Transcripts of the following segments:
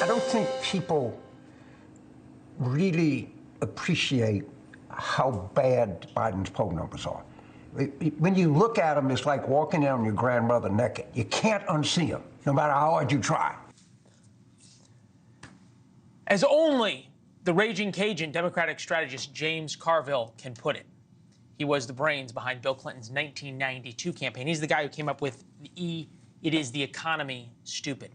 I don't think people really appreciate how bad Biden's poll numbers are. When you look at them, it's like walking down your grandmother naked. You can't unsee them, no matter how hard you try. As only the raging Cajun Democratic strategist James Carville can put it. He was the brains behind Bill Clinton's 1992 campaign. He's the guy who came up with the "It is the economy, stupid."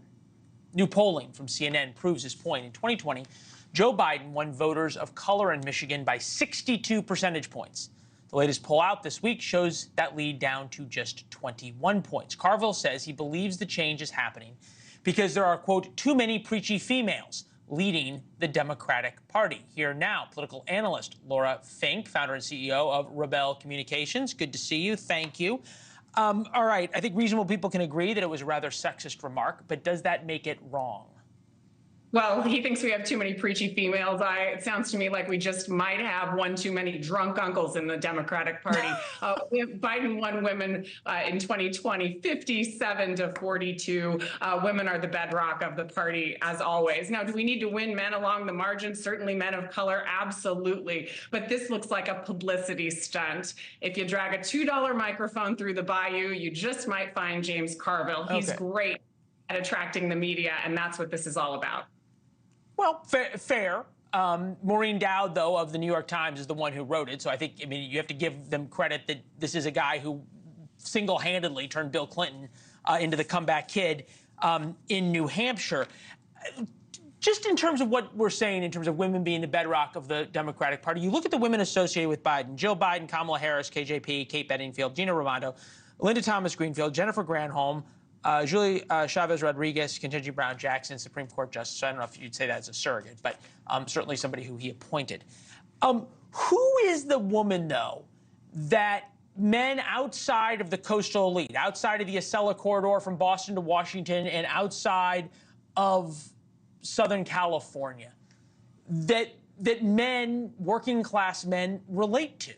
New polling from CNN proves his point. In 2020, Joe Biden won voters of color in Michigan by 62 percentage points. The latest poll out this week shows that lead down to just 21 points. Carville says he believes the change is happening because there are, quote, too many preachy females leading the Democratic Party. Here now, political analyst Laura Fink, founder and CEO of Rebelle Communications. Good to see you. Thank you. All right, I think reasonable people can agree that it was a rather sexist remark, but does that make it wrong? Well, he thinks we have too many preachy females. It sounds to me like we just might have one too many drunk uncles in the Democratic Party. Biden won women in 2020, 57 to 42. Women are the bedrock of the party, as always. Now, do we need to win men along the margins? Certainly men of color, absolutely. But this looks like a publicity stunt. If you drag a $2 microphone through the bayou, you just might find James Carville. He's great at attracting the media, and that's what this is all about. Well, fair. Maureen Dowd, though, of the New York Times is the one who wrote it. So I think, you have to give them credit that this is a guy who single-handedly turned Bill Clinton into the comeback kid in New Hampshire. Just in terms of what we're saying, in terms of women being the bedrock of the Democratic Party, you look at the women associated with Biden: Joe Biden, Kamala Harris, KJP, Kate Bedingfield, Gina Raimondo, Linda Thomas Greenfield, Jennifer Granholm, Julie Chavez-Rodriguez, Ketanji Brown Jackson, Supreme Court Justice. I don't know if you'd say that as a surrogate, but certainly somebody who he appointed. Who is the woman, though, that men outside of the coastal elite, outside of the Acela corridor from Boston to Washington, and outside of Southern California, that men, working class men, relate to?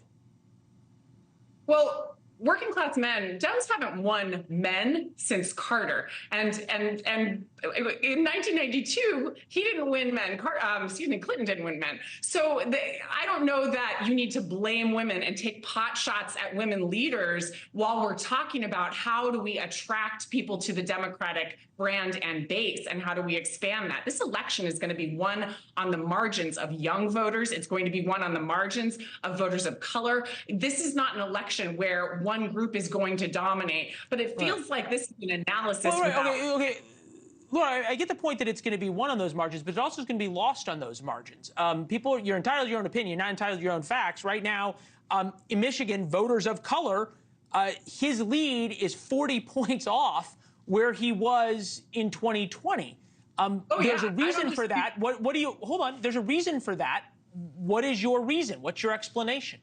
Well, working class men, Dems haven't won men since Carter. And in 1992, he didn't win men. Clinton didn't win men. So I don't know that you need to blame women and take pot shots at women leaders while we're talking about how do we attract people to the Democratic brand and base, and how do we expand that. This election is going to be won on the margins of young voters. It's going to be won on the margins of voters of color. This is not an election where one group is going to dominate, but it feels like this is an analysis. Okay. Laura, I get the point that it's going to be won on those margins, but it's also going to be lost on those margins. You're entitled to your own opinion, not entitled to your own facts. Right now, in Michigan, voters of color, his lead is 40 points off where he was in 2020. There's a reason for that. What do you, hold on, there's a reason for that. What is your reason? What's your explanation?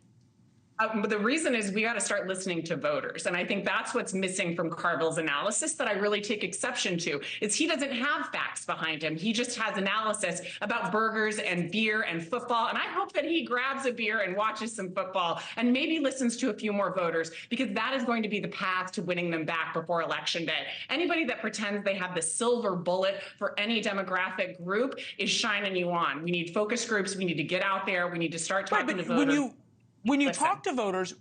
But the reason is we got to start listening to voters. And I think that's what's missing from Carville's analysis that I really take exception to, is he doesn't have facts behind him. He just has analysis about burgers and beer and football. And I hope that he grabs a beer and watches some football and maybe listens to a few more voters, because that is going to be the path to winning them back before Election Day. Anybody that pretends they have the silver bullet for any demographic group is shining you on. We need focus groups. We need to get out there. We need to start talking to voters. When you talk to voters,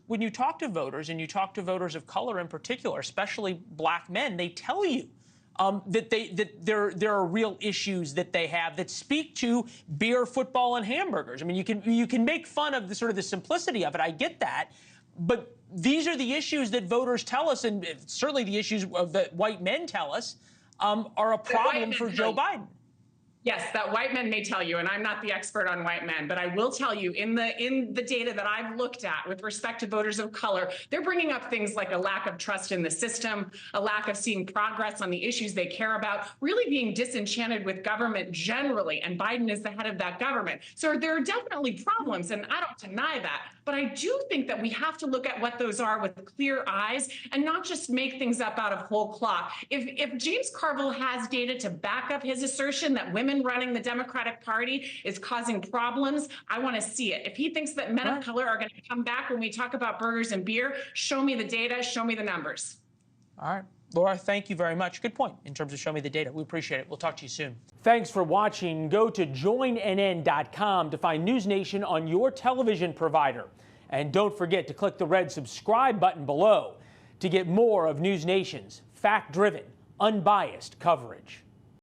and you talk to voters of color in particular, especially black men, they tell you that there are real issues that they have that speak to beer, football, and hamburgers. I mean, you can make fun of the simplicity of it. I get that, but these are the issues that voters tell us, and certainly the issues that white men tell us are a problem for Joe Biden. Yes, that white men may tell you, and I'm not the expert on white men, but I will tell you in the data that I've looked at with respect to voters of color, they're bringing up things like a lack of trust in the system, a lack of seeing progress on the issues they care about, really being disenchanted with government generally, and Biden is the head of that government. So there are definitely problems, and I don't deny that, but I do think that we have to look at what those are with clear eyes and not just make things up out of whole cloth. If James Carville has data to back up his assertion that women running the Democratic Party is causing problems, I want to see it. If he thinks that men of color are going to come back when we talk about burgers and beer, show me the data, show me the numbers. All right. Laura, thank you very much. Good point in terms of show me the data. We appreciate it. We'll talk to you soon. Thanks for watching. Go to joinnn.com to find NewsNation on your television provider. And don't forget to click the red subscribe button below to get more of NewsNation's fact-driven, unbiased coverage.